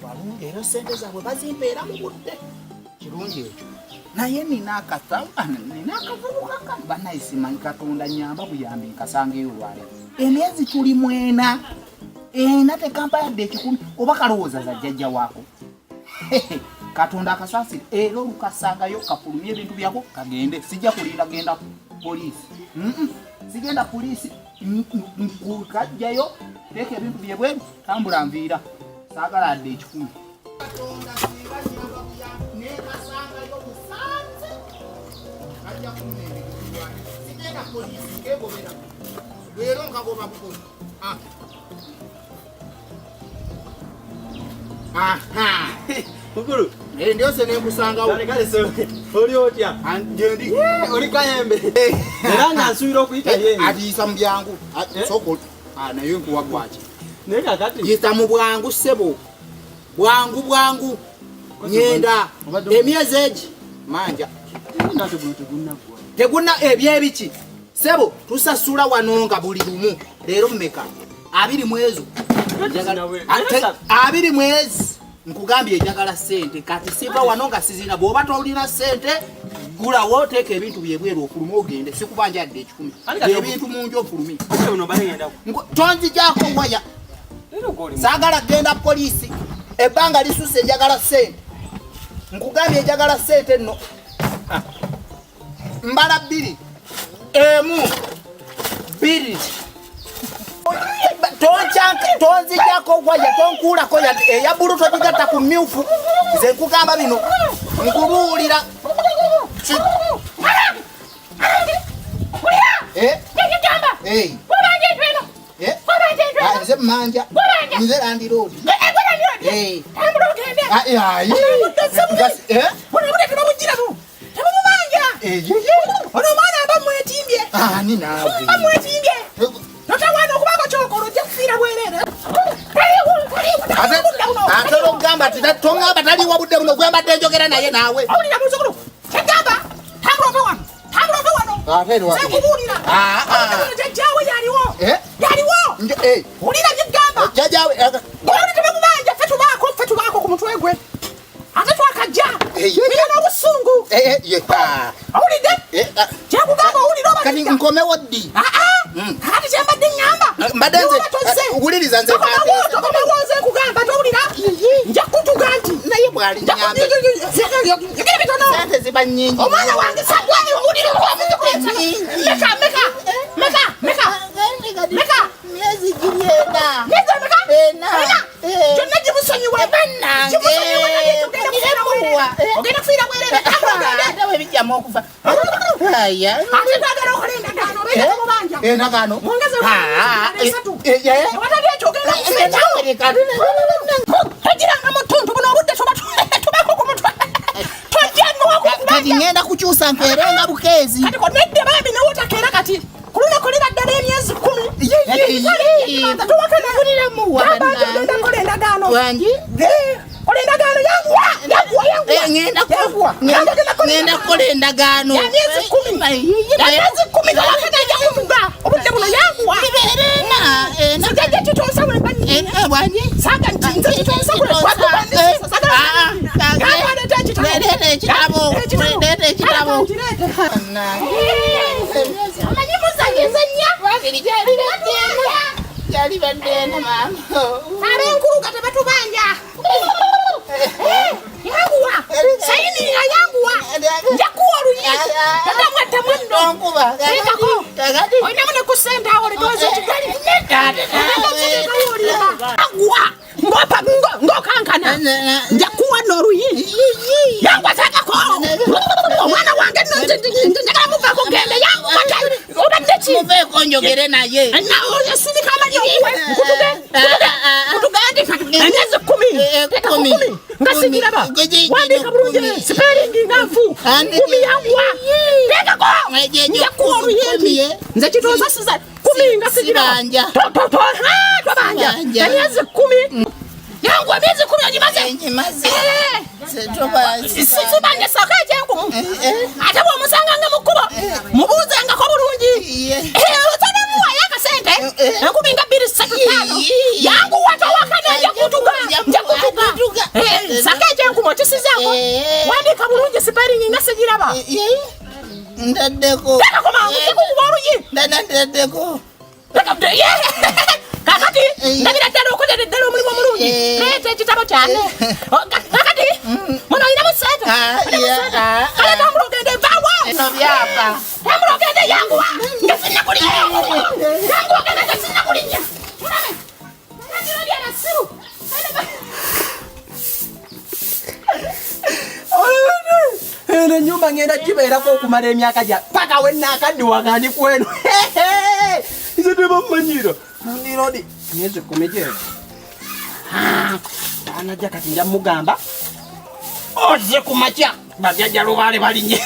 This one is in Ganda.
balungi era sente zaabwe bazimpeera mu budde kirungi ekyo naye nina akavubuka kano bannayisi manyi Katonda nyamba buyambi nkasangeyo olwaleero emyezi tuli mwena tekampa yadde ekikumi oba kalowooza za jjajja waako Katonda akasaasire era olukasangayo kafulumye ebintu byako kagende sijja kulinda genda poliisi sigenda poliisi nkukajjayo teeka ebintu byebweru tambula nviira saagala adde ekikumi Katonda singa nyamba buyambi nekasangayo musanze ajja kunnendegerwa sigenda poliisi ngegobera leero nkagoba bukozi Mukuru, ndio se nenkusangawo. Kale so, oli otya? Njendi. Oli kayembe. Era nga nsubira okuyita yeye. Atiisa mu byangu. Soko. Naye nkuwa gwachi. Naye kakati. Yita mu bwangu ssebo. Bwangu. Nyenda. Emyezi egi. Manja. Teguna ebyebiki. Sebo, tusasula wano nga buli lumu. Leero mmeka. 2 mwezi. 2 mwezi. Nkugambye njagala sente kati siva wano nga sizina bw'oba tolina sente gulawo teeka ebintu byebweru ofuluma ogende sikubanja adde ekikumi ebintu munju ofulumi tonzijako waya saagala genda poliisi ebbanga lisusse njagala sente nkugambye njagala sente nno mbala 2 1 2 tonzijako waya tonkuulako eya bulu togigatta ku myufu nze nkugamba bino nkubuulira nze mmanja nze landiroodi ani naawe ate olwokugamba ati tongamba taliwa budde buno gwembadde njogera naye naawe kati nkomewo ddi kati kyembadde ngamba mbadde nze wuliriza nze nja kutuga nti naye bwali nyambe sente ziba nnyingi omwana wange sagwani meka myezi giri ena gyonna gimusonyiwe ogenda kufiira bwerere ate bwe bijjamu okufa aya ate twagala okola endagaano obeera mubanja endagaano watali ekyo ogenda togiranga mu ttuntu buno obudde tubako ku mutwe kati ngenda kukyusa nkeerenga bukeezi kati konedde bambi newotakeera kati kulunakolera ddala emyezi 10 tuwakanagenda kola endagaano kola endagaano yanguwa ngenda kukola endagaano emyezi 10 tewakanaja kumuga obudde buno yanguwa sajja kitonsa wembanyi saga nti nze kitonsa amanyi muzanyezanya gyali baddeena maama abenkuluga tebatubanja yanguwa sayinirira yanguwa njakuwa oluyi tatamwattamu enno olinamu ne ku sente awo letooza ekigali yanguwa ng'okankana njakuwa n'oluyi yanguwa sagako omwana wange njagala muvaako gende yanguwa obadde ki muveeko njogere naye esirika amanyi okuwe kutugandika emyezi 10 nga sigiraba wandika bulungi sipelingi nanfu 10 yanguwa tekako njakuwa oluyimbi nze kitoosa siza 10 nga sigiraba twabanja emyezi 10 yanguwa emyezi 10 ogimaze sisibanje soka ekyenkumu ate bw'omusanga nga mu kkubo mubuuzengako bulungi otanemuwayo akasente Enkumi nga 235 yangu watu wakana njakutuga sakaje enkumo kisizaako wandika bulungi spelling nga sigiraba ndaddeko ndaddeko kakati ndabira ddala okolera ddala omulimu omulungi leeta ekitabo kyange kakati muno olina musente kale tamulogende vaawa eno byapa tamulogende yanguwa nga sinna kulinya yanguwa genda nga sinna kulinya mulabe nandiro lyana siru eno ennyumba ngenda gibeerako okumala emyaka gya paka wennaakaddiwagandi kwenu nze tebamumanyira mundirodi myezi 10 gyezo anajja kati nja mugamba oze ku makya bajjajja lubaale balinye